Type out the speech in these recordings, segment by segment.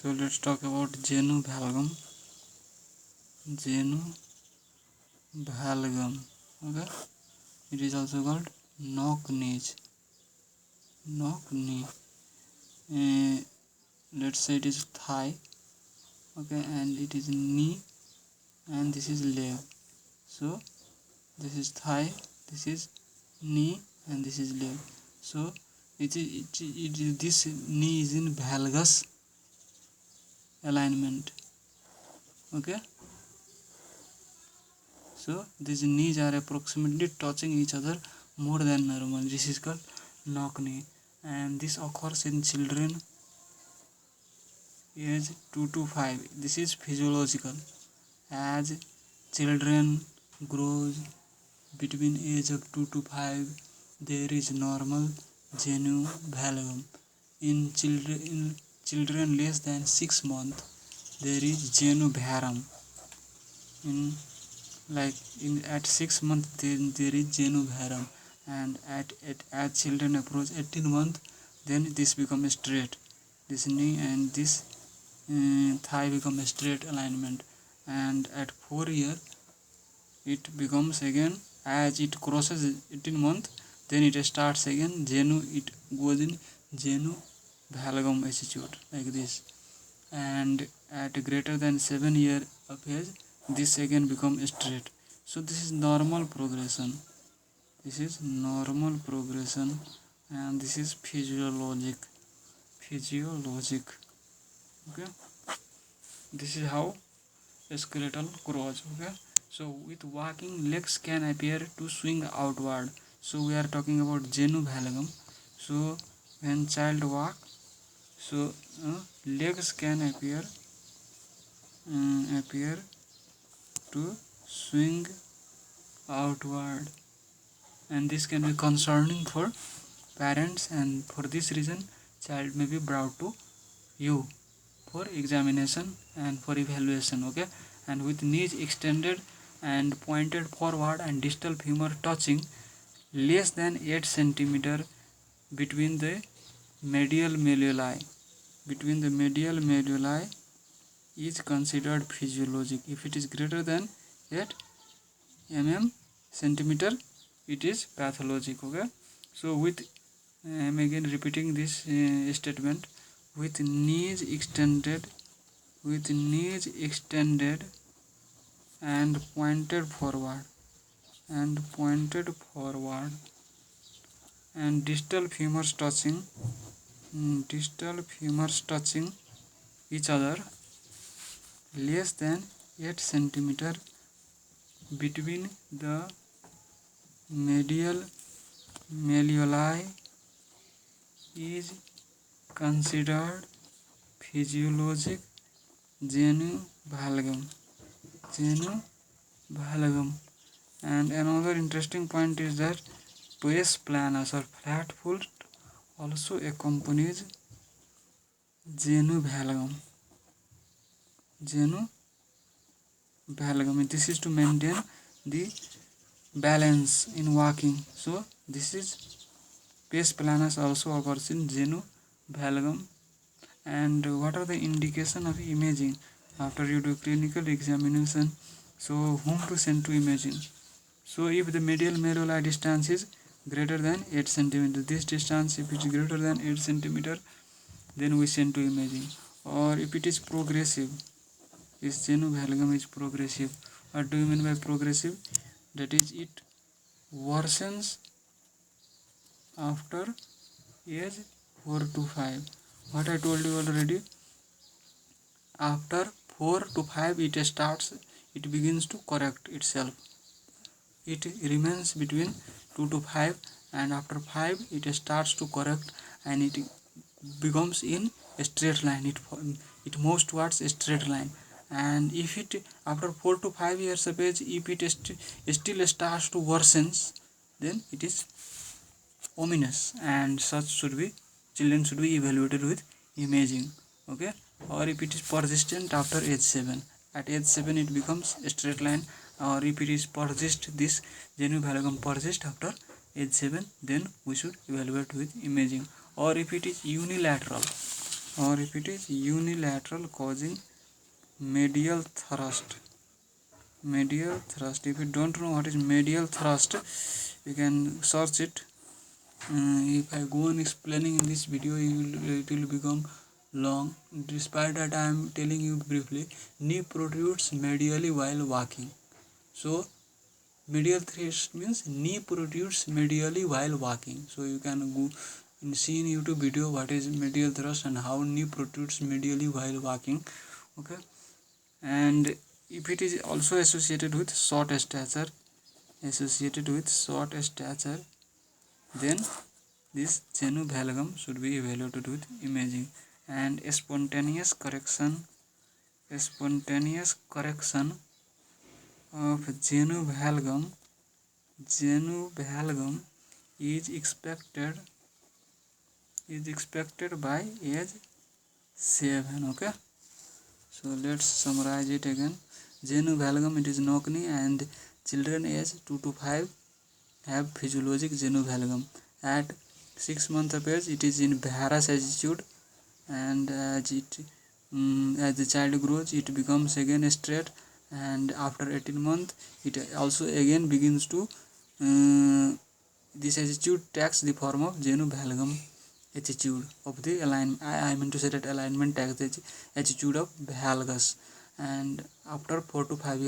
So let's talk about genu valgum. Genu valgum. Okay, it is also called knock knees. Knock knee. Let's say it is thigh. Okay, and it is knee, and this is leg. So this is thigh, this is knee, and this is leg. So this knee is in valgus alignment. Okay, so these knees are approximately touching each other more than normal. This is called knock knee, and this occurs in children age 2 to 5. This is physiological. As children grows between age of 2 to 5, there is normal genu valgum. In children less than 6 months, there is genu varum. At 6 months, there is genu varum, and as children approach 18 months, then this becomes straight. This knee and this thigh become a straight alignment, and at 4 years it becomes again. As it crosses 18 months, then it starts again genu. It goes in genu valgum attitude like this, and at greater than 7 years of age, this again becomes straight. So this is normal progression. This is normal progression, and this is physiologic. Okay, this is how skeletal grows. Okay, so with walking, legs can appear to swing outward. So we are talking about genu valgum. So when child walk, so legs can appear to swing outward, and this can be concerning for parents, and for this reason child may be brought to you for examination and for evaluation. Okay, and with knees extended and pointed forward and distal femur touching less than 8 cm between the medial malleoli. Between the medial malleoli is considered physiologic. If it is greater than 8 centimeter, it is pathologic. Okay, so with I am again repeating this statement. With knees extended and pointed forward and distal femurs touching each other less than 8 cm between the medial malleoli is considered physiologic genu valgum. And another interesting point is that pes planus or flat foot also accompanies genu valgum. This is to maintain the balance in walking. So this is pes planus also occurs in genu valgum. And what are the indication of imaging after you do clinical examination? So whom to send to imaging? So if the medial malleoli distance is greater than 8 cm, this distance if it is greater than 8 cm, then we send to imaging. Or if it is progressive, this genu valgum is progressive. What do you mean by progressive? That is, it worsens after age 4 to 5. What I told you already, after 4 to 5 it begins to correct itself. It remains between 2 to 5, and after 5 it starts to correct, and it becomes in a straight line. It moves towards a straight line. And if it after 4 to 5 years of age, if it still starts to worsen, then it is ominous, and children should be evaluated with imaging. Okay, or if it is persistent after age 7, at age 7 it becomes a straight line. Or if it is this genu valgum persist after age 7, then we should evaluate with imaging. Or if it is unilateral, or if it is unilateral causing medial thrust. Medial thrust, if you don't know what is medial thrust, you can search it. If I go on explaining in this video, it will become long. Despite that, I am telling you briefly. Knee protrudes medially while walking. So medial thrust means knee protrudes medially while walking. So you can go and see in YouTube video what is medial thrust and how knee protrudes medially while walking. Okay, and if it is also associated with short stature, then this genu valgum should be evaluated with imaging. And spontaneous correction of genu valgum is expected by age 7. Okay, so let's summarize it again. Genu valgum, it is knock knee, and children age 2 to 5 have physiologic genu valgum. At 6 months of age, it is in varus attitude, and as the child grows, it becomes again straight, and after 18 months, it also again begins to this attitude takes the form of genu valgum attitude of the alignment. I mean to say that alignment takes the attitude of valgus, and after 4 to 5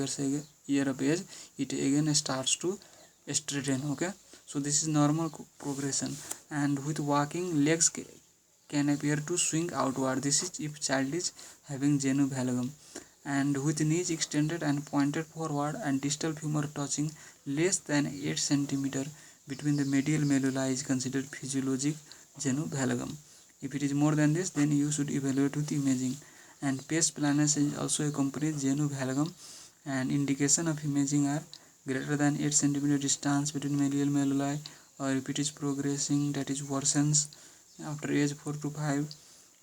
year of age, it again starts to straighten. Okay, so this is normal progression, and with walking, legs can appear to swing outward. This is if child is having genu valgum. And with knees extended and pointed forward and distal femur touching less than 8 cm between the medial malleoli is considered physiologic genu valgum. If it is more than this, then you should evaluate with imaging. And pes planus is also accompanies genu valgum, and indication of imaging are greater than 8 cm distance between medial malleoli, or if it is progressing, that is worsens after age 4 to 5,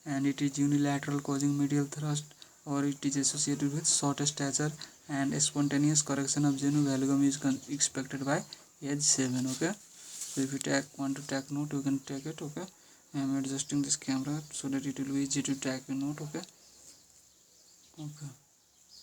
and it is unilateral causing medial thrust, or it is associated with short stature, and spontaneous correction of genu valgum is expected by age 7. Okay, so if you want to take note, you can take it. Okay, I am adjusting this camera so that it will be easy to take a note. Okay.